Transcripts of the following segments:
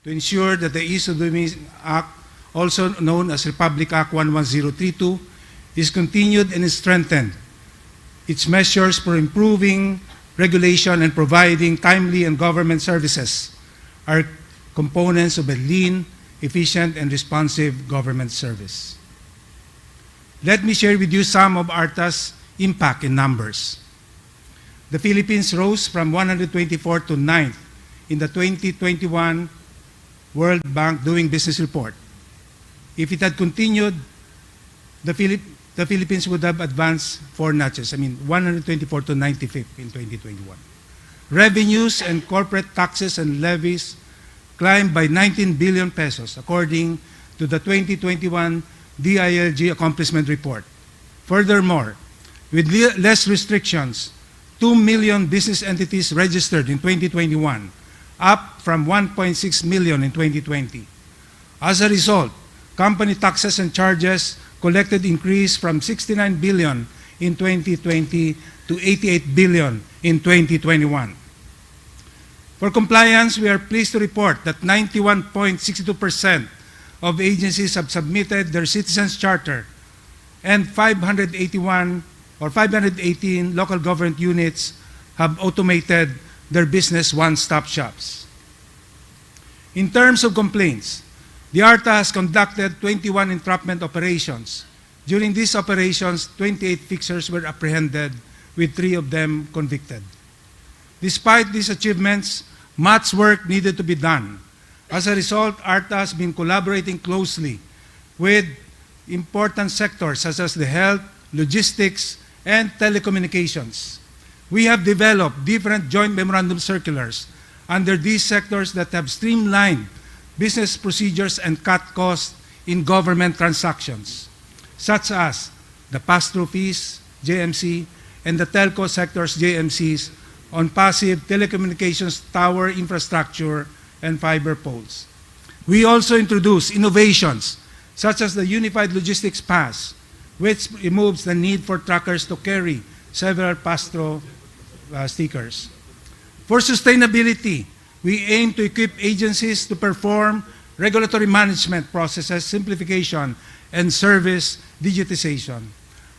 to ensure that the Ease of Doing Act, also known as Republic Act 11032, is continued and is strengthened. Its measures for improving regulation and providing timely and government services are components of a lean, efficient, and responsive government service. Let me share with you some of ARTA's impact in numbers. The Philippines rose from 124 to 9th in the 2021 World Bank Doing Business Report. If it had continued, the Philippines would have advanced 4 notches, 124 to 95th in 2021. Revenues and corporate taxes and levies climbed by 19 billion pesos, according to the 2021 DILG Accomplishment Report. Furthermore, with less restrictions, 2 million business entities registered in 2021, up from 1.6 million in 2020. As a result, company taxes and charges collected increased from 69 billion in 2020 to 88 billion in 2021. For compliance, we are pleased to report that 91.62% of agencies have submitted their Citizens Charter, and 518 local government units have automated their business one-stop shops. In terms of complaints, the ARTA has conducted 21 entrapment operations. During these operations, 28 fixers were apprehended, with 3 of them convicted. Despite these achievements, much work needed to be done. As a result, ARTA has been collaborating closely with important sectors such as the health, logistics, and telecommunications. We have developed different joint memorandum circulars under these sectors that have streamlined business procedures and cut costs in government transactions, such as the pass-through fees, JMC, and the telco sector's JMCs on passive telecommunications tower infrastructure and fiber poles. We also introduced innovations such as the Unified Logistics Pass, which removes the need for truckers to carry several pass-through stickers. For sustainability, we aim to equip agencies to perform regulatory management processes, simplification, and service digitization.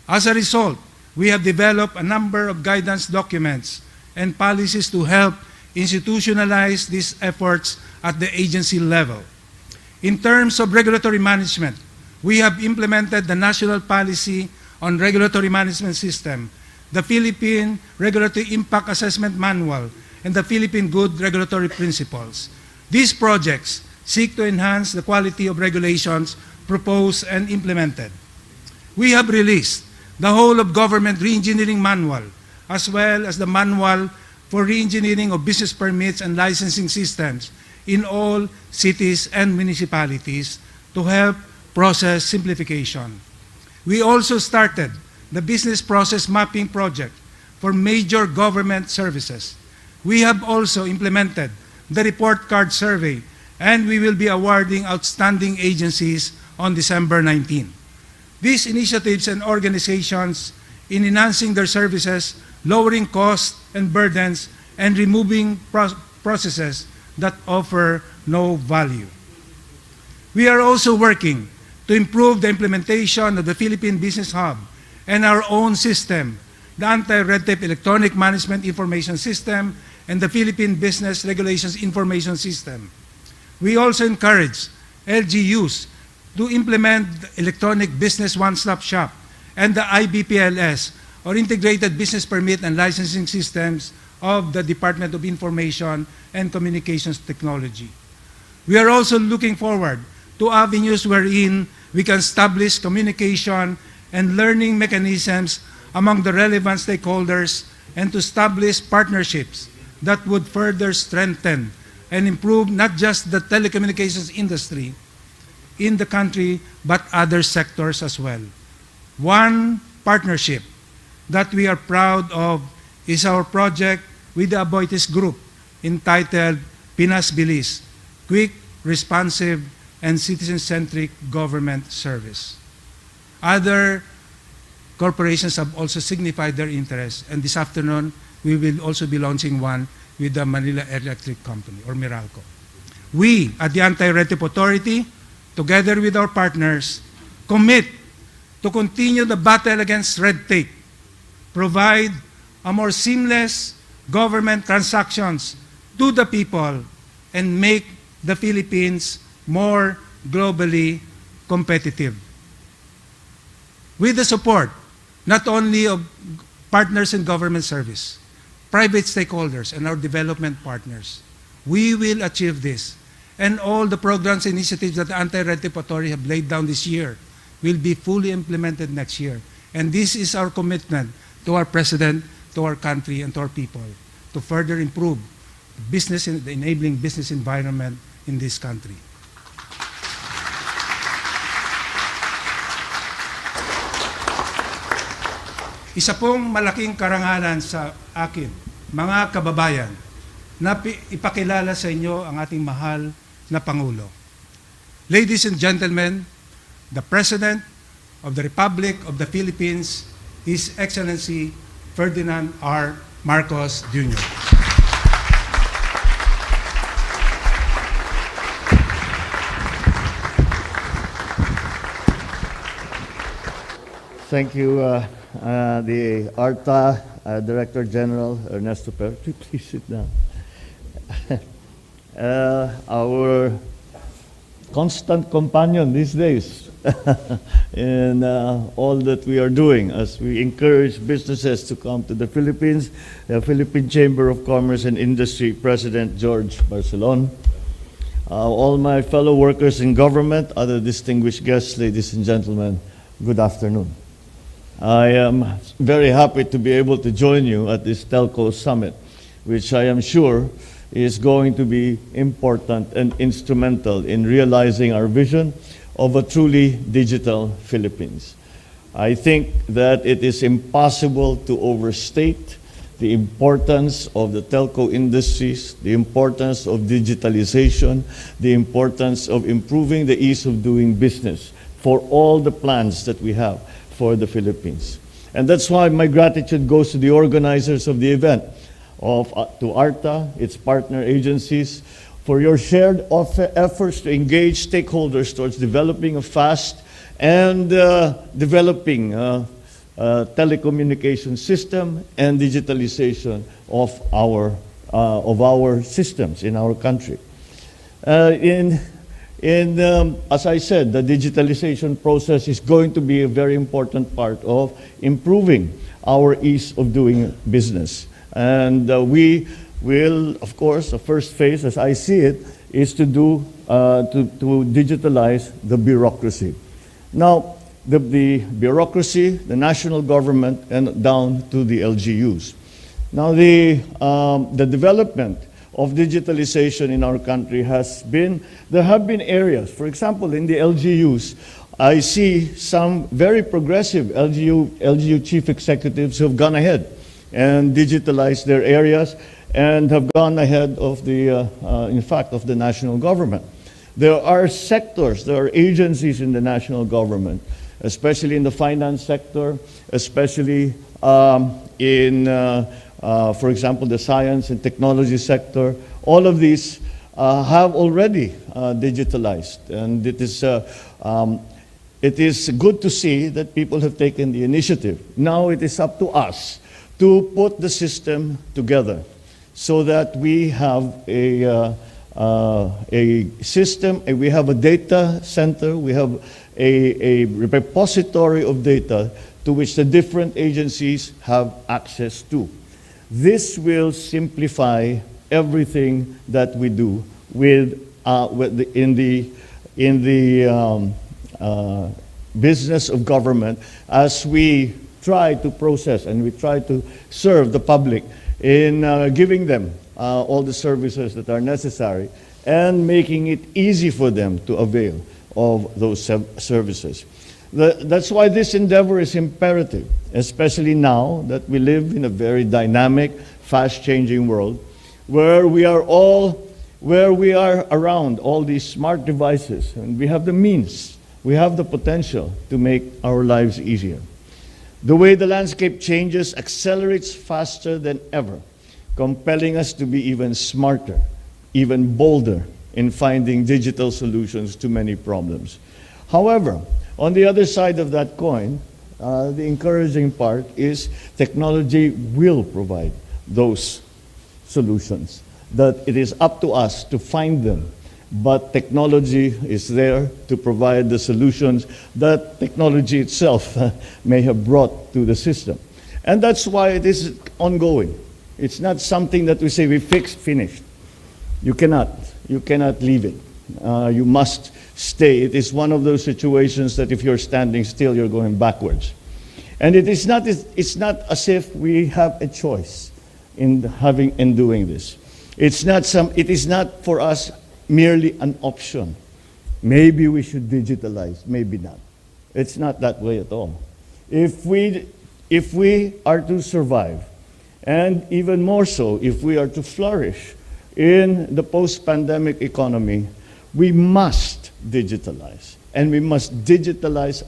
As a result, we have developed a number of guidance documents and policies to help institutionalize these efforts at the agency level. In terms of regulatory management, we have implemented the National Policy on Regulatory Management System, the Philippine Regulatory Impact Assessment Manual, and the Philippine Good Regulatory Principles. These projects seek to enhance the quality of regulations proposed and implemented. We have released the Whole of Government Reengineering Manual, as well as the Manual for Reengineering of Business Permits and Licensing Systems in all cities and municipalities to help process simplification. We also started the Business Process Mapping Project for major government services. We have also implemented the Report Card Survey, and we will be awarding outstanding agencies on December 19. These initiatives and organizations in enhancing their services, lowering costs and burdens, and removing processes that offer no value. We are also working to improve the implementation of the Philippine Business Hub and our own system, the Anti-Red Tape Electronic Management Information System and the Philippine Business Regulations Information System. We also encourage LGUs to implement the Electronic Business One-Stop Shop and the IBPLS, or Integrated Business Permit and Licensing Systems of the Department of Information and Communications Technology. We are also looking forward to avenues wherein we can establish communication and learning mechanisms among the relevant stakeholders and to establish partnerships that would further strengthen and improve not just the telecommunications industry in the country, but other sectors as well. One partnership that we are proud of is our project with the Aboitiz Group entitled Pinas Bilis, Quick, Responsive, and Citizen-Centric Government Service. Other corporations have also signified their interest, and this afternoon we will also be launching one with the Manila Electric Company, or Meralco. We, at the Anti-Red Tape Authority, together with our partners, commit to continue the battle against red tape, provide a more seamless government transactions to the people, and make the Philippines more globally competitive. With the support not only of partners in government service, private stakeholders, and our development partners, we will achieve this. And all the programs and initiatives that the Anti-Red Tape Authority have laid down this year will be fully implemented next year. And this is our commitment to our President, to our country, and to our people to further improve business and the enabling business environment in this country. Isa pong malaking karangalan sa akin, mga kababayan, na ipakilala sa inyo ang ating mahal na Pangulo. Ladies and gentlemen, the President of the Republic of the Philippines, His Excellency Ferdinand R. Marcos Jr. Thank you, the ARTA Director General Ernesto Perry. Please sit down. Our constant companion these days in all that we are doing as we encourage businesses to come to the Philippines, the Philippine Chamber of Commerce and Industry President George Barcelon, all my fellow workers in government, other distinguished guests, ladies and gentlemen, good afternoon. I am very happy to be able to join you at this Telco Summit, which I am sure is going to be important and instrumental in realizing our vision of a truly digital Philippines. I think that it is impossible to overstate the importance of the telco industries, the importance of digitalization, the importance of improving the ease of doing business for all the plans that we have for the Philippines. And that's why my gratitude goes to the organizers of the event, to ARTA, its partner agencies, for your shared efforts to engage stakeholders towards developing a fast and developing telecommunication system and digitalization of our systems in our country. As I said, the digitalization process is going to be a very important part of improving our ease of doing business. And we will, of course, the first phase, as I see it, is to digitalize the bureaucracy. Now, the bureaucracy, the national government, and down to the LGUs. Now, the development of digitalization in our country there have been areas, for example, in the LGUs, I see some very progressive LGU chief executives who have gone ahead and digitalized their areas and have gone ahead of in fact, of the national government. There are sectors, there are agencies in the national government, especially in the finance sector, especially for example, the science and technology sector. All of these have already digitalized, and it is good to see that people have taken the initiative. Now it is up to us to put the system together so that we have a system, and we have a data center, we have a repository of data to which the different agencies have access to. This will simplify everything that we do in the business of government as we try to process and we try to serve the public in giving them all the services that are necessary and making it easy for them to avail of those services. That's why this endeavor is imperative, especially now that we live in a very dynamic, fast-changing world where we are around all these smart devices, and we have the means, we have the potential to make our lives easier. The way the landscape changes accelerates faster than ever, compelling us to be even smarter, even bolder, in finding digital solutions to many problems. However, on the other side of that coin, the encouraging part is technology will provide those solutions, that it is up to us to find them. But technology is there to provide the solutions that technology itself may have brought to the system. And that's why it is ongoing. It's not something that we say we fixed, finished. You cannot leave it. You must stay. It is one of those situations that if you're standing still, you're going backwards. And it's not as if we have a choice in doing this. It is not for us merely an option. Maybe we should digitalize, maybe not. It's not that way at all. If we are to survive, and even more so, if we are to flourish in the post-pandemic economy, we must digitalize. And we must digitalize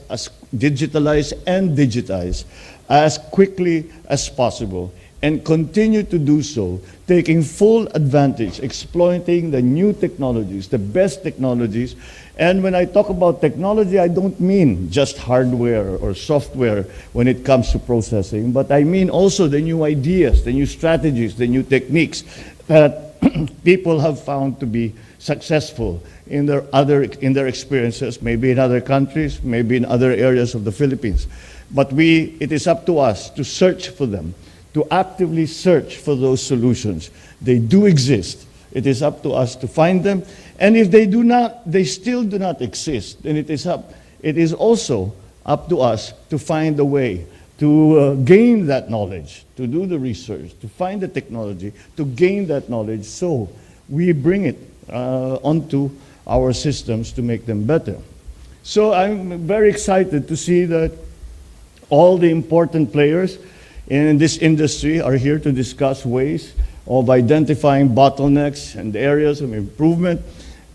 and digitize as quickly as possible, and continue to do so, taking full advantage, exploiting the new technologies, the best technologies. And when I talk about technology, I don't mean just hardware or software when it comes to processing, but I mean also the new ideas, the new strategies, the new techniques that people have found to be successful in their experiences, maybe in other countries, maybe in other areas of the Philippines. But it is up to us to search for them, to actively search for those solutions. They do exist. It is up to us to find them. And if they still do not exist, then it is also up to us to find a way to gain that knowledge, to do the research, to find the technology, to gain that knowledge, so we bring it onto our systems to make them better. So I'm very excited to see that all the important players in this industry are here to discuss ways of identifying bottlenecks and areas of improvement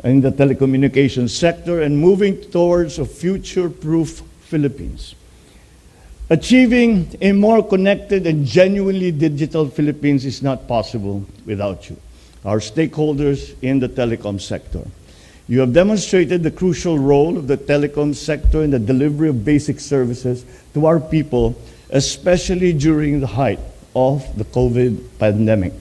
in the telecommunications sector and moving towards a future-proof Philippines. Achieving a more connected and genuinely digital Philippines is not possible without you, our stakeholders in the telecom sector. You have demonstrated the crucial role of the telecom sector in the delivery of basic services to our people, especially during the height of the COVID pandemic.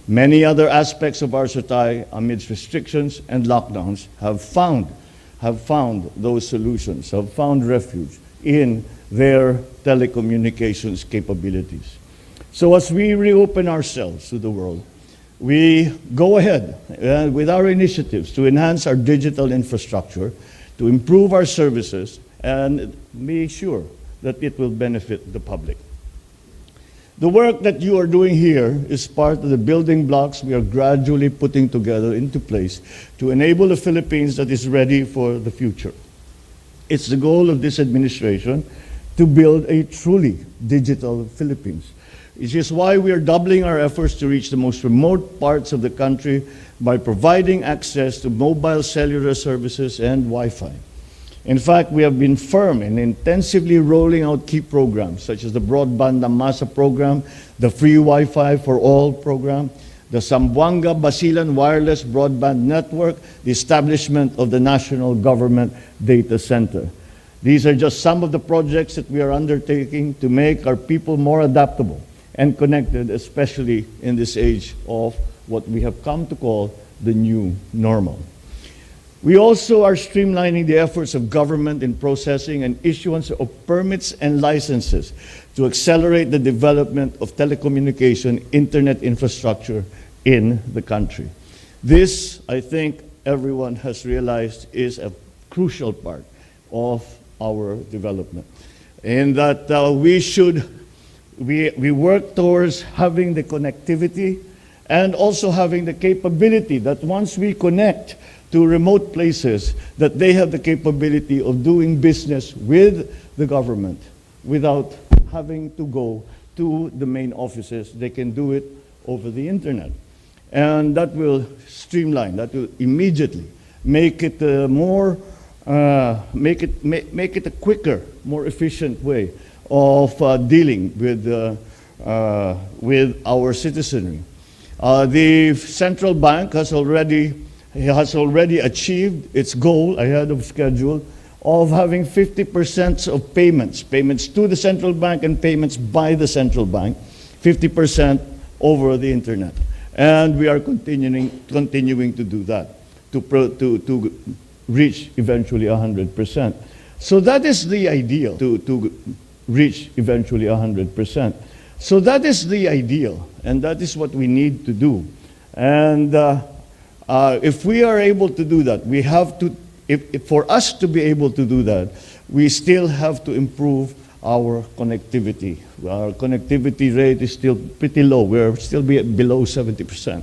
Many other aspects of our society, amidst restrictions and lockdowns, have found those solutions, have found refuge in their telecommunications capabilities. So as we reopen ourselves to the world, we go ahead with our initiatives to enhance our digital infrastructure, to improve our services, and be sure that it will benefit the public. The work that you are doing here is part of the building blocks we are gradually putting together into place to enable a Philippines that is ready for the future. It's the goal of this administration to build a truly digital Philippines. Which is why we are doubling our efforts to reach the most remote parts of the country by providing access to mobile cellular services and Wi-Fi. In fact, we have been firm in intensively rolling out key programs such as the Broadband na Masa program, the Free Wi-Fi for All program, the Zamboanga Basilan Wireless Broadband Network, the establishment of the National Government Data Center. These are just some of the projects that we are undertaking to make our people more adaptable and connected, especially in this age of what we have come to call the new normal. We also are streamlining the efforts of government in processing and issuance of permits and licenses to accelerate the development of telecommunication internet infrastructure in the country. This, I think everyone has realized, is a crucial part of our development. And that we work towards having the connectivity and also having the capability that once we connect to remote places, that they have the capability of doing business with the government without having to go to the main offices. They can do it over the internet. And that will streamline, that will immediately make it make it a quicker, more efficient way of dealing with our citizenry. The central bank has already has already achieved its goal ahead of schedule of having 50% of payments to the central bank and payments by the central bank, 50% over the internet. And we are continuing to do that, to reach eventually 100%. So that is the ideal, to reach eventually 100%. So that is the ideal, and that is what we need to do. And if we are able to do that, we have to, for us to be able to do that, we still have to improve our connectivity. Our connectivity rate is still pretty low. We're still below 70%.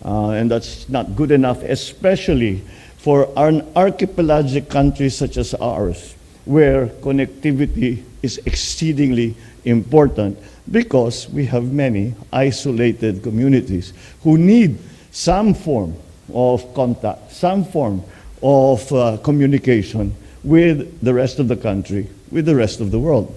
And that's not good enough, especially for an archipelagic country such as ours, where connectivity is exceedingly important because we have many isolated communities who need some form of contact, some form of communication with the rest of the country, with the rest of the world.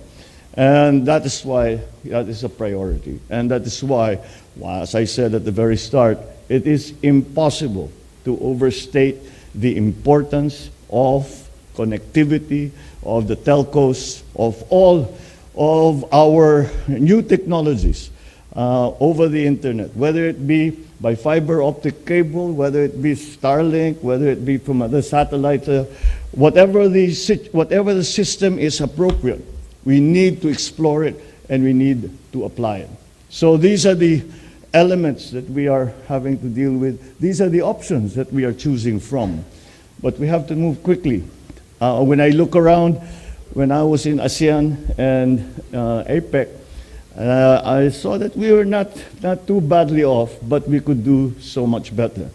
And that is why that is a priority. And that is why, as I said at the very start, it is impossible to overstate the importance of connectivity, of the telcos, of all of our new technologies over the internet, whether it be by fiber optic cable, whether it be Starlink, whether it be from other satellites, whatever the system is appropriate, we need to explore it and we need to apply it. So these are the elements that we are having to deal with. These are the options that we are choosing from. But we have to move quickly. When I look around, when I was in ASEAN and APEC, I saw that we were not too badly off, but we could do so much better.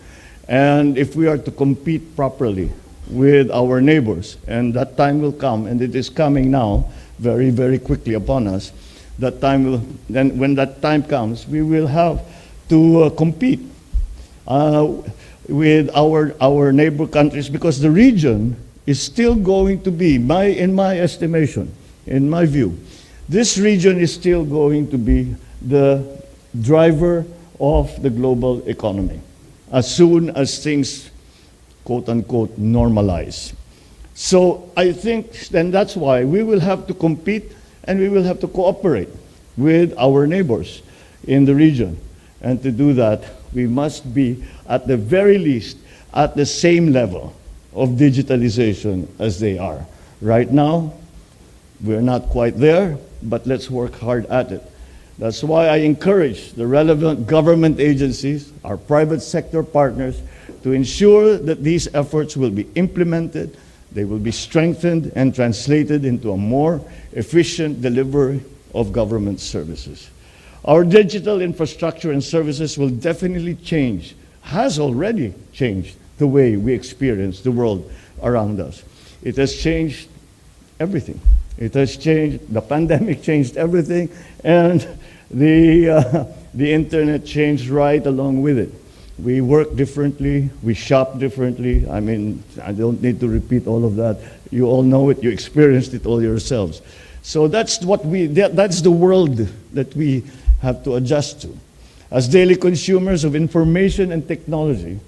And if we are to compete properly with our neighbors, and that time will come, and it is coming now, very, very quickly upon us, that time will, then when that time comes, we will have to compete with our neighbor countries, because the region is still going to be, in my estimation, in my view, this region is still going to be the driver of the global economy as soon as things, quote unquote, normalize. So I think then that's why we will have to compete and we will have to cooperate with our neighbors in the region. And to do that, we must be, at the very least, at the same level of digitalization as they are. Right now, we're not quite there, but let's work hard at it. That's why I encourage the relevant government agencies, our private sector partners, to ensure that these efforts will be implemented, they will be strengthened and translated into a more efficient delivery of government services. Our digital infrastructure and services will definitely change, has already changed the way we experience the world around us. It has changed everything. It has changed, the pandemic changed everything, and the internet changed right along with it. We work differently, we shop differently. I mean, I don't need to repeat all of that. You all know it, you experienced it all yourselves. So that's the world that we have to adjust to. As daily consumers of information and technology,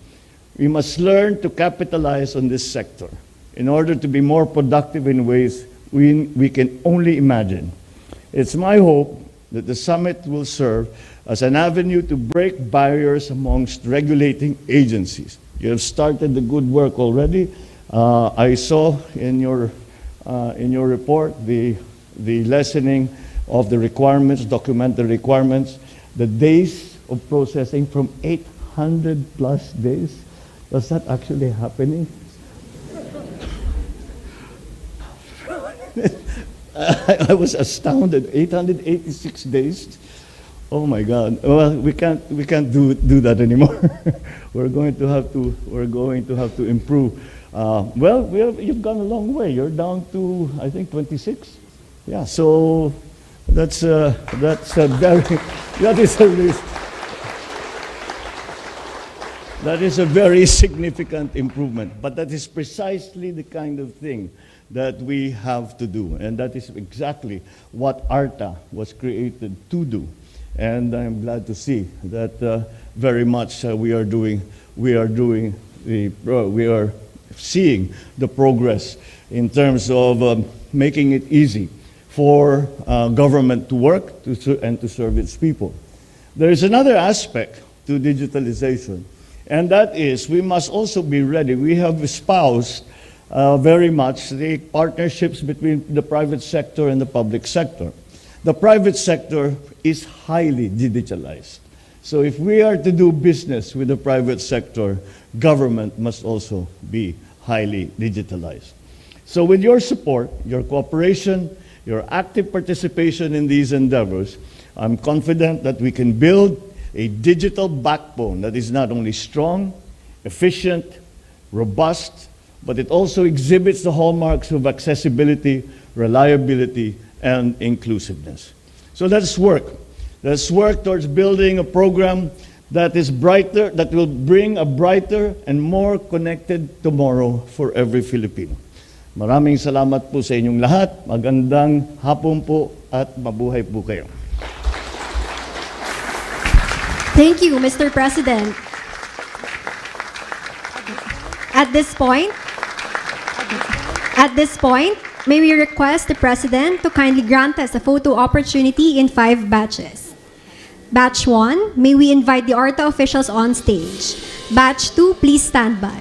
we must learn to capitalize on this sector in order to be more productive in ways we can only imagine. It's my hope that the summit will serve as an avenue to break barriers amongst regulating agencies. You have started the good work already. I saw in your report the lessening of the requirements, documented requirements, the days of processing from 800 plus days. Was that actually happening? I was astounded. 886 days. Oh my God. Well, we can't do that anymore. we're going to have to improve. You've gone a long way. You're down to, I think, 26. Yeah. So that is a very significant improvement. But that is precisely the kind of thing that we have to do, and that is exactly what ARTA was created to do. And I'm glad to see that very much we are doing we are seeing the progress in terms of making it easy for government to work and to serve its people. There is another aspect to digitalization, and that is we must also be ready. We have espoused very much the partnerships between the private sector and the public sector. The private sector is highly digitalized. So if we are to do business with the private sector, government must also be highly digitalized. So with your support, your cooperation, your active participation in these endeavors, I'm confident that we can build a digital backbone that is not only strong, efficient, robust, but it also exhibits the hallmarks of accessibility, reliability, and inclusiveness. So let's work. Let's work towards building a program that is brighter, that will bring a brighter and more connected tomorrow for every Filipino. Maraming salamat po sa inyong lahat. Magandang hapon po at mabuhay po kayo. Thank you, Mr. President. At this point, may we request the President to kindly grant us a photo opportunity in 5 batches. Batch 1, may we invite the ARTA officials on stage. Batch 2, please stand by.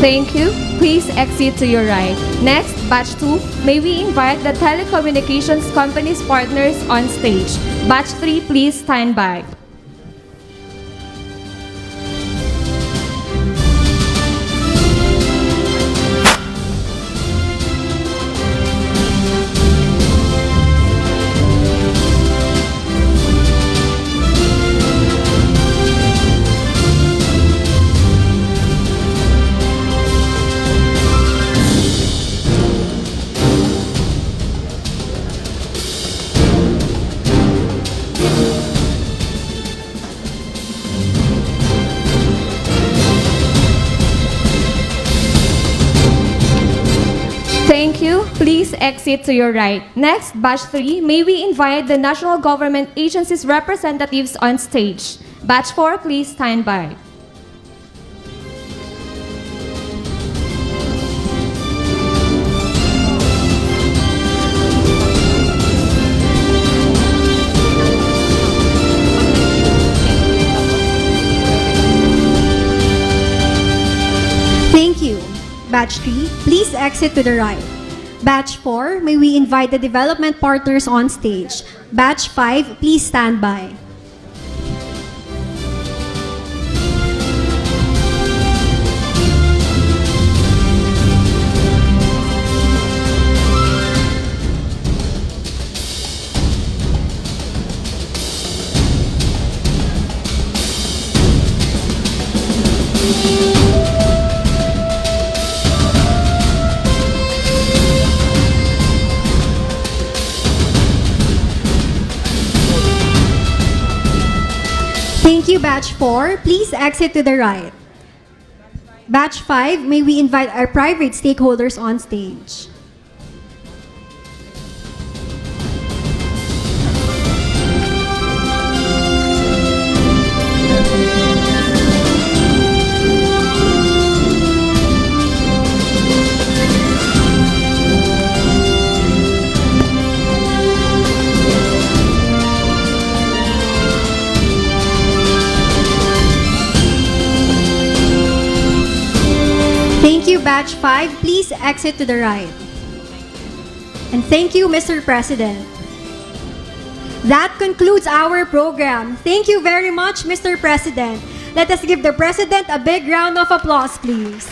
Thank you. Please exit to your right. Next, batch 2, may we invite the telecommunications company's partners on stage. Batch 3, please stand by. Thank you. Please exit to your right. Next, batch 3, may we invite the national government agencies representatives on stage. Batch 4, please stand by. Thank you. Batch 3, please exit to the right. Batch 4, may we invite the development partners on stage. Batch 5, please stand by. Thank you, Batch 4. Please exit to the right. Batch 5, may we invite our private stakeholders on stage. Thank you, Batch 5. Please exit to the right. And thank you, Mr. President. That concludes our program. Thank you very much, Mr. President. Let us give the President a big round of applause, please.